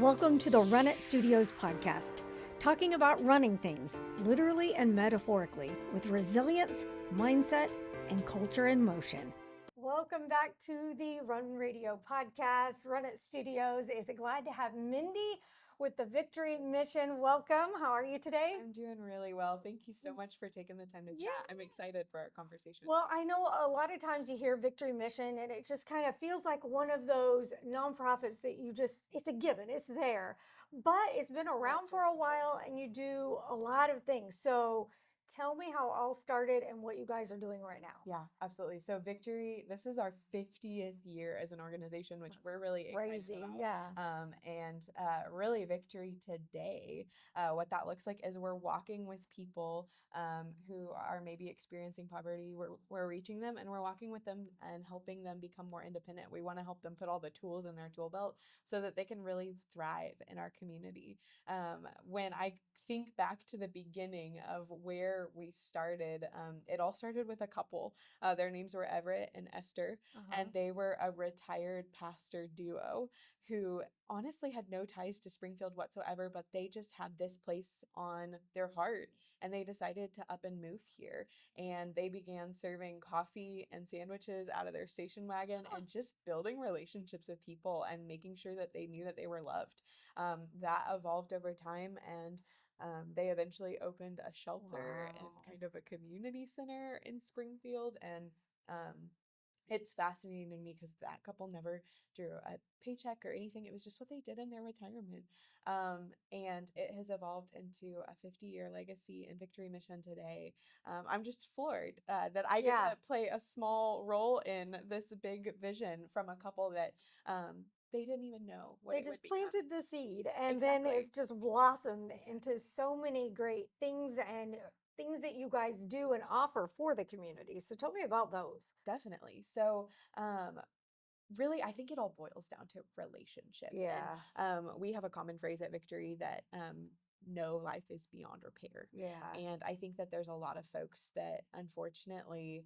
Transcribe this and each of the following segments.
Welcome to the Run It Studios podcast, talking about running things, literally and metaphorically, with resilience, mindset, and culture in motion. Welcome back to the Run Radio podcast, Run It Studios. Is glad to have Mindy with the Victory Mission. Welcome. How are you today? I'm doing really well. Thank you so much for taking the time to chat. I'm excited for our conversation. Well, I know a lot of times you hear Victory Mission and it just kind of feels like one of those nonprofits that it's a given, it's there. But it's been around for a while and you do a lot of things. So tell me how it all started and what you guys are doing right now. Yeah, absolutely. So Victory, this is our 50th year as an organization, which we're really excited about. Yeah. Really Victory today, what that looks like is we're walking with people who are maybe experiencing poverty. We're reaching them and we're walking with them and helping them become more independent. We want to help them put all the tools in their tool belt so that they can really thrive in our community. When I think back to the beginning of where we started, it all started with a couple. Their names were Everett and Esther, and they were a retired pastor duo who honestly had no ties to Springfield whatsoever, but they just had this place on their heart and they decided to up and move here. And they began serving coffee and sandwiches out of their station wagon and just building relationships with people and making sure that they knew that they were loved. That evolved over time, and they eventually opened a shelter and kind of a community center in Springfield. And it's fascinating to me because that couple never drew a paycheck or anything. It was just what they did in their retirement. And it has evolved into a 50-year legacy in Victory Mission today. I'm just floored that I get to play a small role in this big vision from a couple that they didn't even know what They it would just become. planted the seed and then it's just blossomed into so many great things and things that you guys do and offer for the community. So tell me about those. Definitely. So, really, I think it all boils down to relationship. Yeah. And we have a common phrase at Victory that no life is beyond repair. Yeah. And I think that there's a lot of folks that unfortunately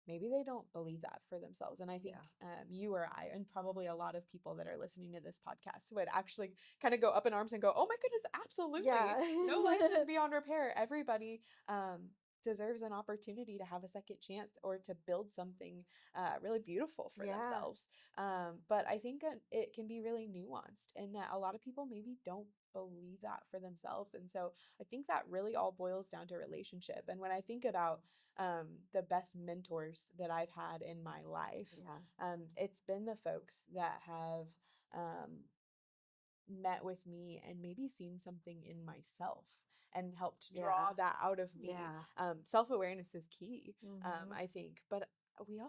maybe they don't believe that for themselves. And I think you or I, and probably a lot of people that are listening to this podcast, would actually kind of go up in arms and go, oh my goodness, absolutely. Yeah. No life is beyond repair. Everybody deserves an opportunity to have a second chance or to build something really beautiful for themselves. But I think it can be really nuanced in that a lot of people maybe don't believe that for themselves. And so I think that really all boils down to relationship. And when I think about the best mentors that I've had in my life, it's been the folks that have met with me and maybe seen something in myself and helped draw that out of me. Self-awareness is key, I think, but we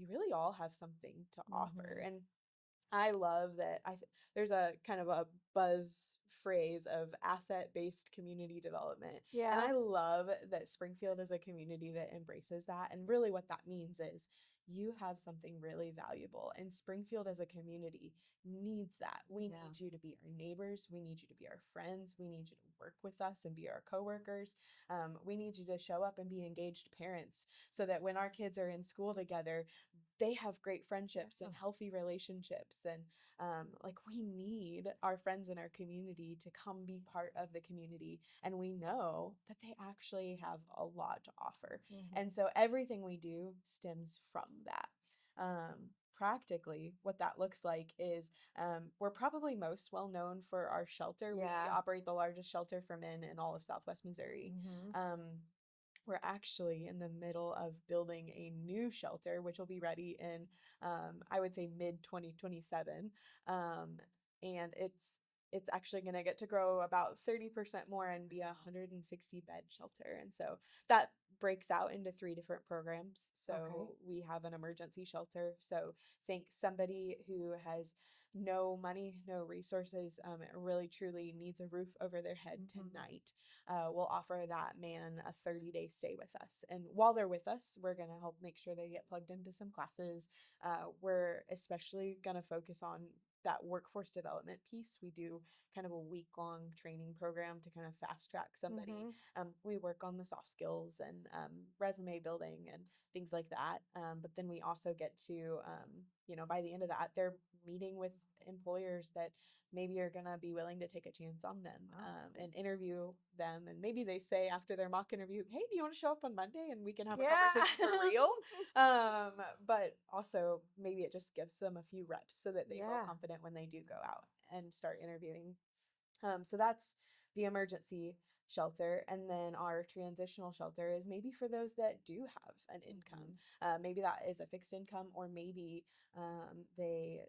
really all have something to offer. And I love that there's a kind of a buzz phrase of asset-based community development. And I love that Springfield is a community that embraces that. And really what that means is you have something really valuable, and Springfield as a community needs that. We need you to be our neighbors. We need you to be our friends. We need you to work with us and be our coworkers. We need you to show up and be engaged parents so that when our kids are in school together, they have great friendships and healthy relationships. And like we need our friends in our community to come be part of the community. And we know that they actually have a lot to offer. And so everything we do stems from that. Practically, what that looks like is we're probably most well known for our shelter. We operate the largest shelter for men in all of Southwest Missouri. We're actually in the middle of building a new shelter, which will be ready in, I would say, mid 2027. And it's actually going to get to grow about 30% more and be a 160 bed shelter. And so that breaks out into 3 different programs. So we have an emergency shelter. So think somebody who has no money, no resources, really truly needs a roof over their head tonight. We'll offer that man a 30-day stay with us. And while they're with us, we're going to help make sure they get plugged into some classes. We're especially going to focus on that workforce development piece. We do kind of a week-long training program to kind of fast track somebody. We work on the soft skills and resume building and things like that. But then we also get to, by the end of that, they're meeting with employers that maybe are going to be willing to take a chance on them, and interview them. And maybe they say after their mock interview, hey, do you want to show up on Monday and we can have a conversation for real? But also maybe it just gives them a few reps so that they feel confident when they do go out and start interviewing. So that's the emergency shelter. And then our transitional shelter is maybe for those that do have an income. Maybe that is a fixed income, or maybe they,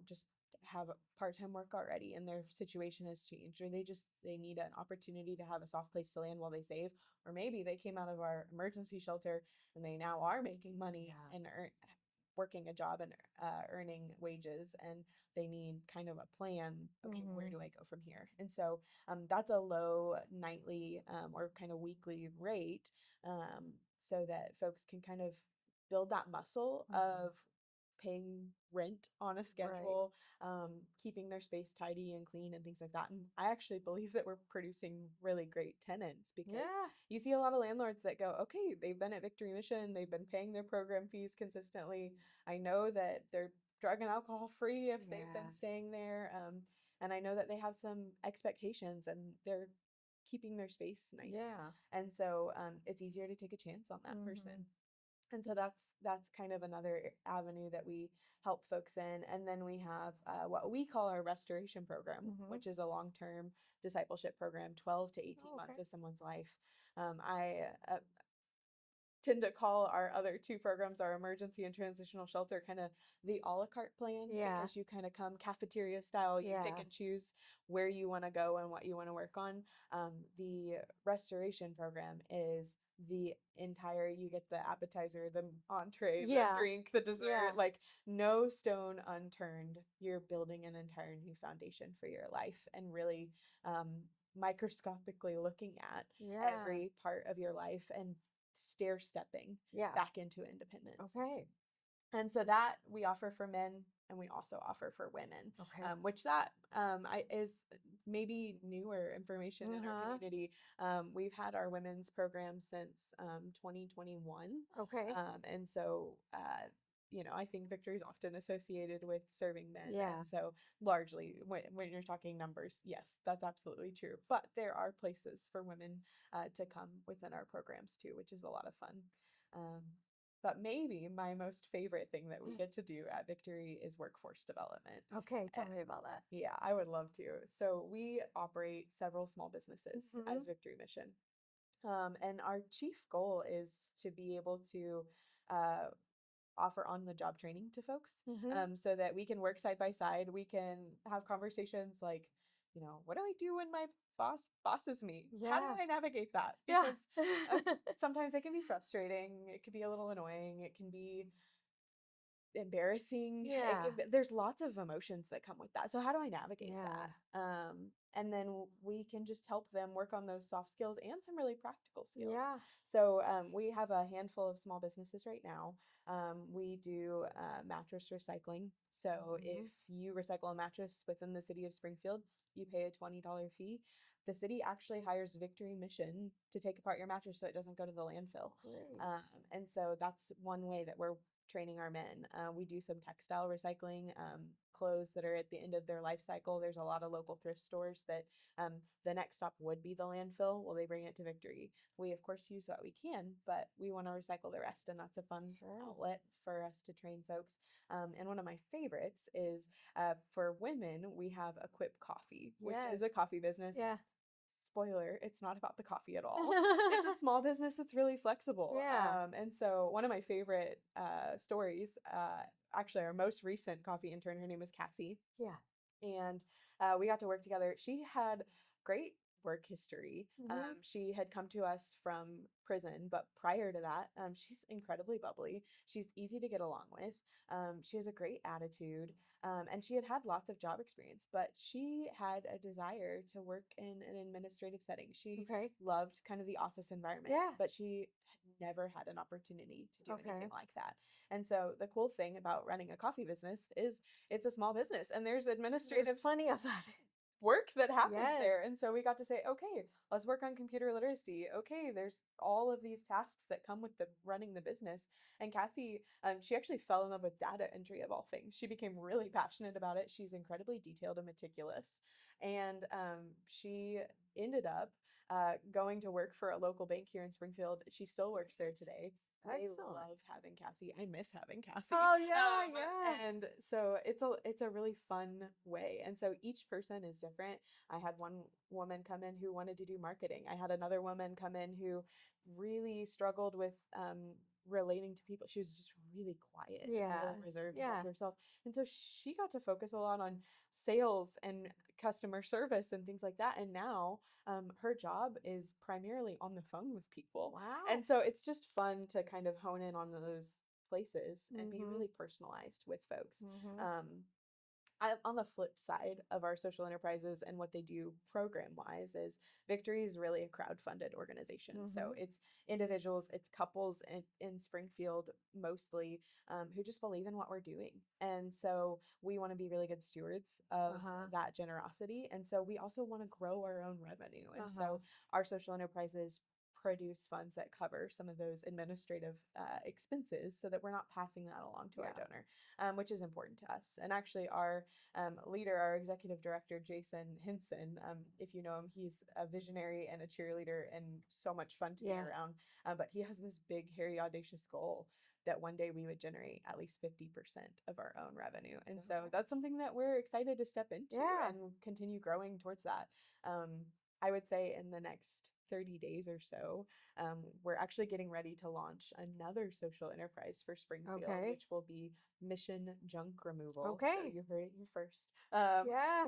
just have part-time work already and their situation has changed, or they need an opportunity to have a soft place to land while they save. Or maybe they came out of our emergency shelter and they now are making money and working a job and earning wages, and they need kind of a plan. Okay, where do I go from here? And so that's a low nightly or kind of weekly rate, so that folks can kind of build that muscle of paying rent on a schedule, keeping their space tidy and clean and things like that. And I actually believe that we're producing really great tenants, because you see a lot of landlords that go, okay, they've been at Victory Mission, they've been paying their program fees consistently. I know that they're drug and alcohol free if they've been staying there. And I know that they have some expectations and they're keeping their space nice. And so it's easier to take a chance on that person. And so that's kind of another avenue that we help folks in. And then we have what we call our restoration program, which is a long-term discipleship program, 12 to 18 months of someone's life. I tend to call our other two programs, our emergency and transitional shelter, kind of the a la carte plan, because you kind of come cafeteria style. You pick and choose where you want to go and what you want to work on. The restoration program is the entire, you get the appetizer, the entree, the drink, the dessert, like no stone unturned. You're building an entire new foundation for your life, and really microscopically looking at every part of your life and stair stepping back into independence. And so that we offer for men, and we also offer for women, which that is maybe newer information in our community. We've had our women's program since 2021. And so I think Victory is often associated with serving men. And so largely when you're talking numbers, yes, that's absolutely true. But there are places for women to come within our programs too, which is a lot of fun. But maybe my most favorite thing that we get to do at Victory is workforce development. Tell me about that. Yeah, I would love to. So we operate several small businesses as Victory Mission. And our chief goal is to be able to offer on-the-job training to folks, so that we can work side by side. We can have conversations like, what do I do when my boss bosses me? How do I navigate that? Because sometimes it can be frustrating. It can be a little annoying. It can be embarrassing. There's lots of emotions that come with that. So how do I navigate that? And then we can just help them work on those soft skills and some really practical skills. So we have a handful of small businesses right now. We do mattress recycling. So if you recycle a mattress within the city of Springfield, you pay a $20 fee. The city actually hires Victory Mission to take apart your mattress so it doesn't go to the landfill. And so that's one way that we're training our men. We do some textile recycling, clothes that are at the end of their life cycle. There's a lot of local thrift stores that the next stop would be the landfill. Well, they bring it to Victory. We, of course, use what we can, but we want to recycle the rest, and that's a fun outlet for us to train folks. And one of my favorites is for women, we have Equip Coffee, which is a coffee business. Spoiler, it's not about the coffee at all. It's a small business that's really flexible. And so one of my favorite stories, actually our most recent coffee intern, her name is Cassie. And we got to work together. She had great work history. She had come to us from prison, but prior to that, she's incredibly bubbly. She's easy to get along with. She has a great attitude, and she had had lots of job experience, but she had a desire to work in an administrative setting. She loved kind of the office environment, but she had never had an opportunity to do anything like that. And so the cool thing about running a coffee business is it's a small business, and there's plenty of that. work that happens there. And so we got to say, okay, let's work on computer literacy. Okay, there's all of these tasks that come with the running the business. And Cassie, she actually fell in love with data entry of all things. She became really passionate about it. She's incredibly detailed and meticulous. And she ended up going to work for a local bank here in Springfield. She still works there today. They love having Cassie. I miss having Cassie. Oh yeah, yeah. And so it's a really fun way. And so each person is different. I had one woman come in who wanted to do marketing. I had another woman come in who really struggled with relating to people. She was just really quiet and really reserved and kept to herself. And so she got to focus a lot on sales and customer service and things like that. And now her job is primarily on the phone with people. Wow. And so it's just fun to kind of hone in on those places and be really personalized with folks. On the flip side of our social enterprises and what they do program wise is Victory is really a crowd-funded organization. So it's individuals, it's couples in Springfield mostly who just believe in what we're doing. And so we want to be really good stewards of that generosity. And so we also want to grow our own revenue. And so our social enterprises produce funds that cover some of those administrative expenses so that we're not passing that along to our donor, which is important to us. And actually our leader, our executive director, Jason Henson, if you know him, he's a visionary and a cheerleader and so much fun to be around. But he has this big, hairy, audacious goal that one day we would generate at least 50% of our own revenue. And so that's something that we're excited to step into and continue growing towards that. I would say in the next 30 days or so, we're actually getting ready to launch another social enterprise for Springfield, which will be Mission Junk Removal. So you heard it here first.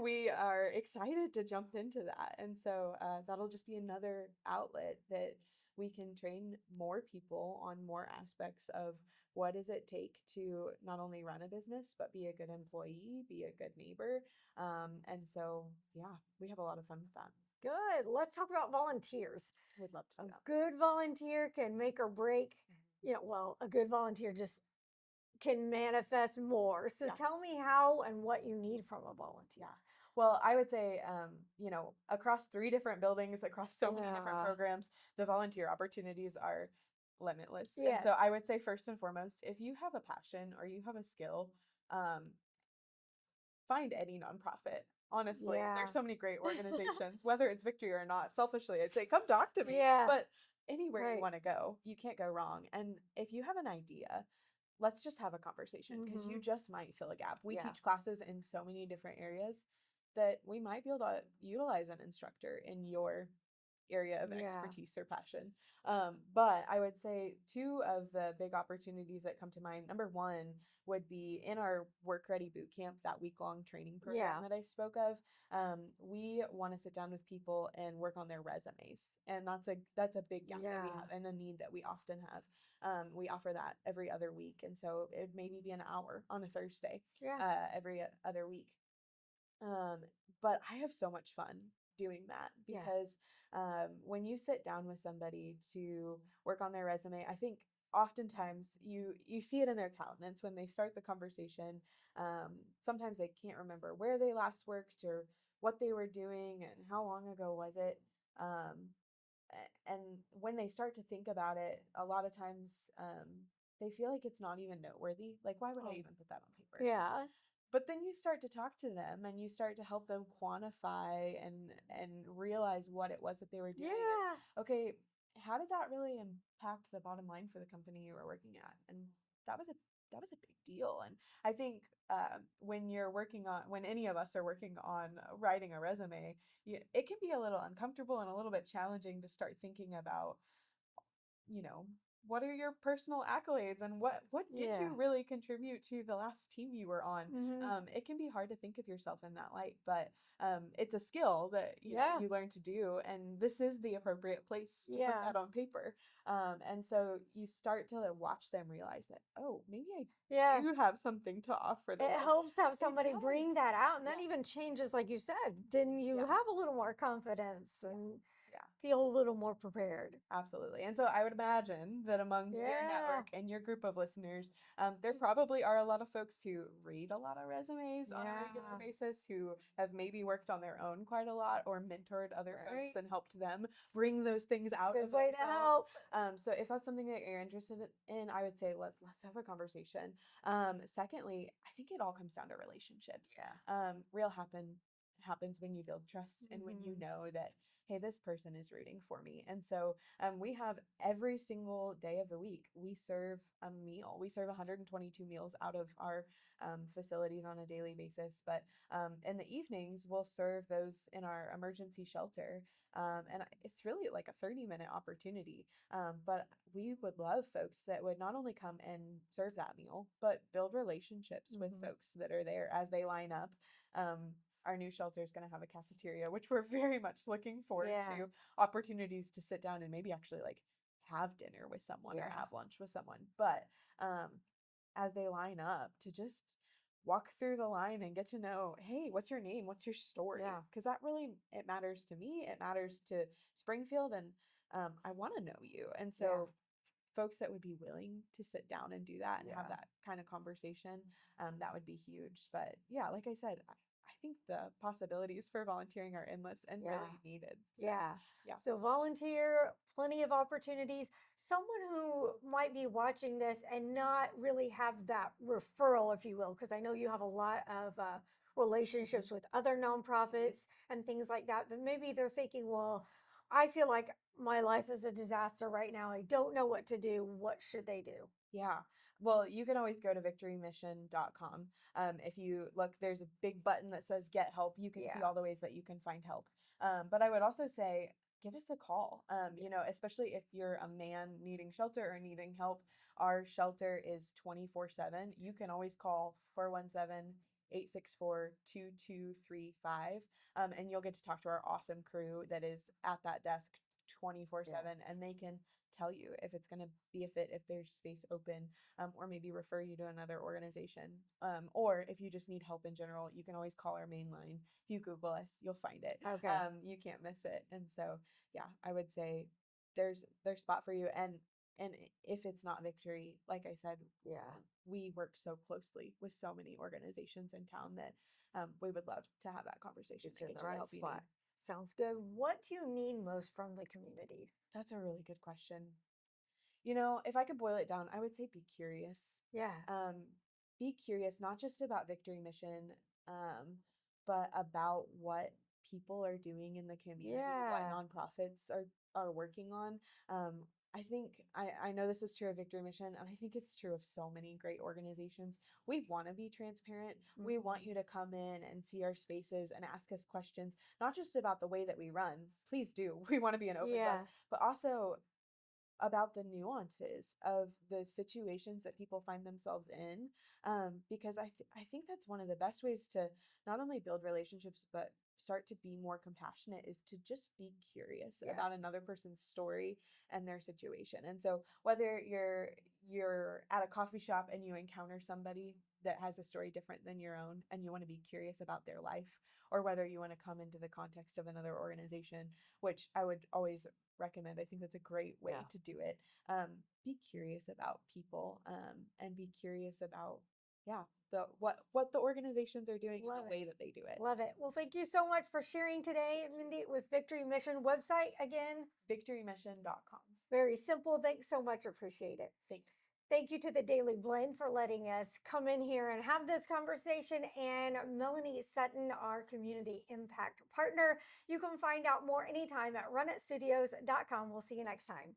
We are excited to jump into that. And so that'll just be another outlet that we can train more people on more aspects of what does it take to not only run a business, but be a good employee, be a good neighbor. And so, yeah, we have a lot of fun with that. Good. Let's talk about volunteers. Would love to. A good volunteer can make or break. Well, a good volunteer just can manifest more. So tell me how and what you need from a volunteer. Well, I would say, across 3 different buildings, across so many different programs, the volunteer opportunities are limitless. And so I would say first and foremost, if you have a passion or you have a skill, find any nonprofit. Honestly, there's so many great organizations, whether it's Victory or not. Selfishly, I'd say come talk to me. But anywhere you want to go, you can't go wrong. And if you have an idea, let's just have a conversation because you just might fill a gap. We teach classes in so many different areas that we might be able to utilize an instructor in your area of expertise or passion. But I would say 2 of the big opportunities that come to mind. Number 1 would be in our Work Ready Boot Camp, that week-long training program that I spoke of. We want to sit down with people and work on their resumes, and that's a big gap that we have and a need that we often have. We offer that every other week, and so it would maybe be an hour on a Thursday every other week. But I have so much fun doing that because when you sit down with somebody to work on their resume, I think oftentimes you see it in their countenance when they start the conversation. Sometimes they can't remember where they last worked or what they were doing and how long ago was it. And when they start to think about it, a lot of times they feel like it's not even noteworthy. Like, why would I even put that on paper? But then you start to talk to them and you start to help them quantify and realize what it was that they were doing. And, okay, how did that really impact the bottom line for the company you were working at? And that was a big deal. And I think when any of us are working on writing a resume, it can be a little uncomfortable and a little bit challenging to start thinking about, what are your personal accolades and what did you really contribute to the last team you were on? It can be hard to think of yourself in that light, but it's a skill that you learn to do, and this is the appropriate place to put that on paper. And so you start to watch them realize that, oh, maybe I do have something to offer the world. It helps have somebody bring that out, and that even changes, like you said, then you have a little more confidence and feel a little more prepared. Absolutely. And so I would imagine that among your network and your group of listeners, there probably are a lot of folks who read a lot of resumes on a regular basis, who have maybe worked on their own quite a lot or mentored other folks and helped them bring those things out of way to help. So if that's something that you're interested in, I would say let's have a conversation. Secondly, I think it all comes down to relationships. Real happens when you build trust and when you know that, hey, this person is rooting for me. And so we have every single day of the week, we serve a meal. We serve 122 meals out of our facilities on a daily basis. But in the evenings, we'll serve those in our emergency shelter. And it's really like a 30-minute opportunity. But we would love folks that would not only come and serve that meal, but build relationships with folks that are there as they line up. Our new shelter is going to have a cafeteria, which we're very much looking forward to. Opportunities to sit down and maybe actually like have dinner with someone or have lunch with someone. But as they line up, to just walk through the line and get to know, hey, what's your name? What's your story? Because that really, it matters to me. It matters to Springfield, and I want to know you. And so folks that would be willing to sit down and do that and have that kind of conversation, that would be huge. But yeah, like I said, I think the possibilities for volunteering are endless and really needed. So, So volunteer, plenty of opportunities. Someone who might be watching this and not really have that referral, if you will, because I know you have a lot of relationships with other nonprofits and things like that, but maybe they're thinking, well, I feel like my life is a disaster right now. I don't know what to do. What should they do? Yeah. Well, you can always go to victorymission.com. If you look, there's a big button that says get help. You can see all the ways that you can find help. But I would also say, give us a call. You know, especially if you're a man needing shelter or needing help, our shelter is 24/7. You can always call 417 864 2235. And you'll get to talk to our awesome crew that is at that desk 24/7, and they can tell you if it's going to be a fit, if there's space open, or maybe refer you to another organization. Or if you just need help in general, you can always call our main line. If you Google us, you'll find it. You can't miss it. And so, yeah, I would say there's spot for you. And if it's not Victory, like I said, we work so closely with so many organizations in town that we would love to have that conversation. It's in the right spot. Sounds good. What do you need most from the community? That's a really good question. You know, if I could boil it down, I would say be curious. Be curious, not just about Victory Mission, but about what people are doing in the community, what nonprofits are working on. I think I know this is true of Victory Mission, and I think it's true of so many great organizations. We want to be transparent. We want you to come in and see our spaces and ask us questions, not just about the way that we run. Please do. We want to be an open book, but also about the nuances of the situations that people find themselves in, because I think that's one of the best ways to not only build relationships but start to be more compassionate, is to just be curious about another person's story and their situation. And so whether you're at a coffee shop and you encounter somebody that has a story different than your own and you want to be curious about their life, or whether you want to come into the context of another organization, which I would always recommend. I think that's a great way to do it. Be curious about people, and be curious about the what the organizations are doing and the way that they do it. Love it. Well, thank you so much for sharing today, Mindy, with Victory Mission. Website again? victorymission.com. Very simple. Thanks so much. Appreciate it. Thanks. Thank you to the Daily Blend for letting us come in here and have this conversation, and Melanie Sutton, our community impact partner. You can find out more anytime at runitstudios.com. We'll see you next time.